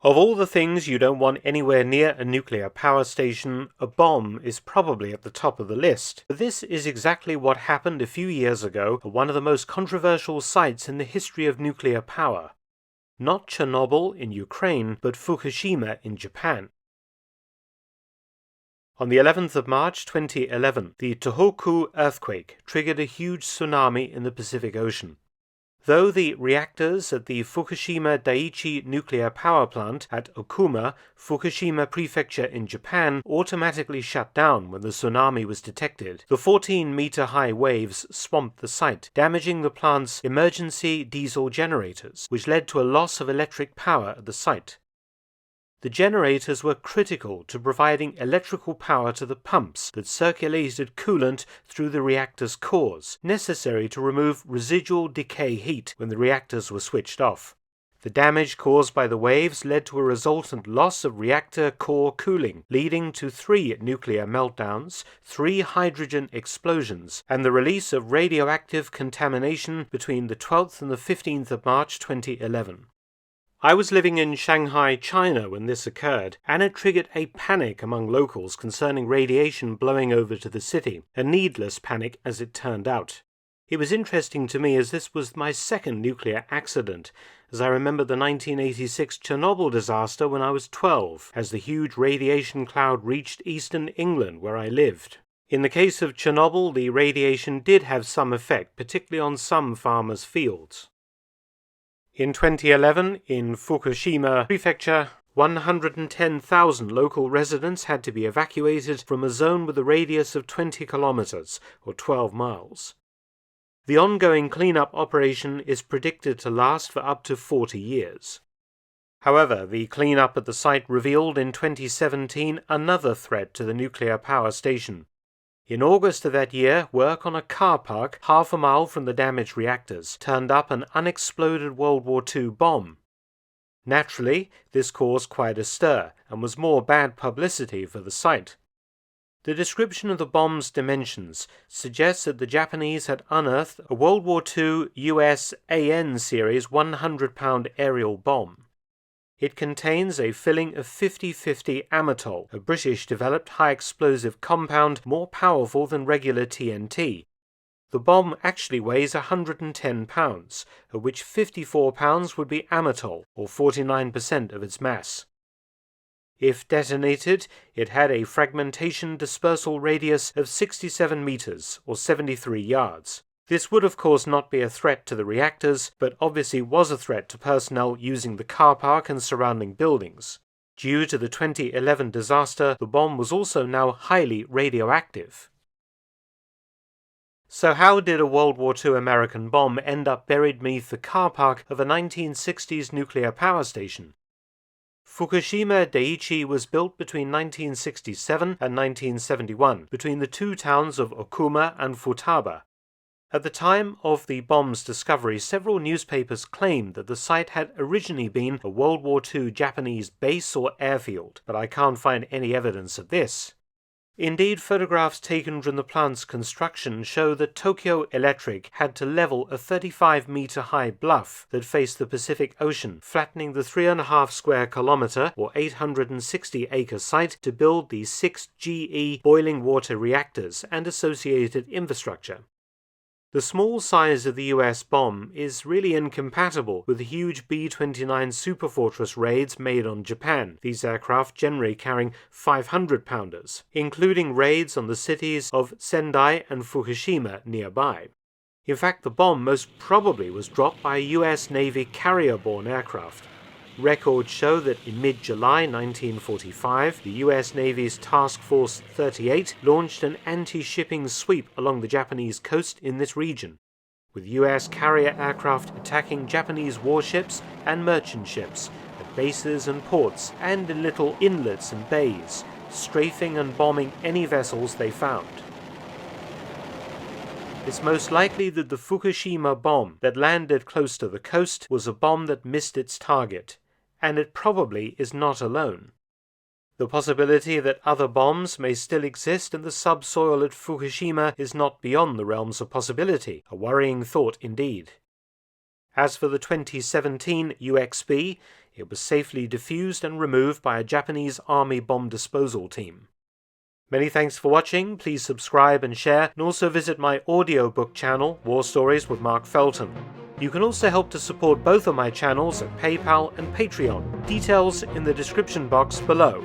Of all the things you don't want anywhere near a nuclear power station, a bomb is probably at the top of the list. But this is exactly what happened a few years ago at one of the most controversial sites in the history of nuclear power. Not Chernobyl in Ukraine, but Fukushima in Japan. On the 11th of March 2011, the Tohoku earthquake triggered a huge tsunami in the Pacific Ocean. Though the reactors at the Fukushima Daiichi nuclear power plant at Okuma, Fukushima Prefecture in Japan, automatically shut down when the tsunami was detected, the 14-meter-high waves swamped the site, damaging the plant's emergency diesel generators, which led to a loss of electric power at the site. The generators were critical to providing electrical power to the pumps that circulated coolant through the reactor's cores, necessary to remove residual decay heat when the reactors were switched off. The damage caused by the waves led to a resultant loss of reactor core cooling, leading to 3 nuclear meltdowns, 3 hydrogen explosions, and the release of radioactive contamination between the 12th and the 15th of March 2011. I was living in Shanghai, China when this occurred, and it triggered a panic among locals concerning radiation blowing over to the city, a needless panic as it turned out. It was interesting to me as this was my second nuclear accident, as I remember the 1986 Chernobyl disaster when I was 12, as the huge radiation cloud reached eastern England where I lived. In the case of Chernobyl, the radiation did have some effect, particularly on some farmers' fields. In 2011, in Fukushima Prefecture, 110,000 local residents had to be evacuated from a zone with a radius of 20 kilometers, or 12 miles. The ongoing cleanup operation is predicted to last for up to 40 years. However, the cleanup at the site revealed in 2017 another threat to the nuclear power station. In August of that year, work on a car park half a mile from the damaged reactors turned up an unexploded World War II bomb. Naturally, this caused quite a stir and was more bad publicity for the site. The description of the bomb's dimensions suggests that the Japanese had unearthed a World War II US AN series 100-pound aerial bomb. It contains a filling of 50-50 amatol, a British-developed high-explosive compound more powerful than regular TNT. The bomb actually weighs 110 pounds, of which 54 pounds would be amatol, or 49% of its mass. If detonated, it had a fragmentation dispersal radius of 67 meters, or 73 yards. This would of course not be a threat to the reactors, but obviously was a threat to personnel using the car park and surrounding buildings. Due to the 2011 disaster, the bomb was also now highly radioactive. So how did a World War II American bomb end up buried beneath the car park of a 1960s nuclear power station? Fukushima Daiichi was built between 1967 and 1971, between the two towns of Okuma and Futaba. At the time of the bomb's discovery, several newspapers claimed that the site had originally been a World War II Japanese base or airfield, but I can't find any evidence of this. Indeed, photographs taken from the plant's construction show that Tokyo Electric had to level a 35-meter-high bluff that faced the Pacific Ocean, flattening the 3.5 square kilometer or 860-acre site to build the 6 GE boiling water reactors and associated infrastructure. The small size of the US bomb is really incompatible with the huge B-29 Superfortress raids made on Japan, these aircraft generally carrying 500-pounders, including raids on the cities of Sendai and Fukushima nearby. In fact, the bomb most probably was dropped by a US Navy carrier-borne aircraft. Records show that in mid-July 1945, the US Navy's Task Force 38 launched an anti-shipping sweep along the Japanese coast in this region, with US carrier aircraft attacking Japanese warships and merchant ships at bases and ports and in little inlets and bays, strafing and bombing any vessels they found. It's most likely that the Fukushima bomb that landed close to the coast was a bomb that missed its target, and it probably is not alone. The possibility that other bombs may still exist in the subsoil at Fukushima is not beyond the realms of possibility, a worrying thought indeed. As for the 2017 UXB, it was safely defused and removed by a Japanese Army bomb disposal team. Many thanks for watching. Please subscribe and share, and also visit my audiobook channel, War Stories with Mark Felton. You can also help to support both of my channels at PayPal and Patreon. Details in the description box below.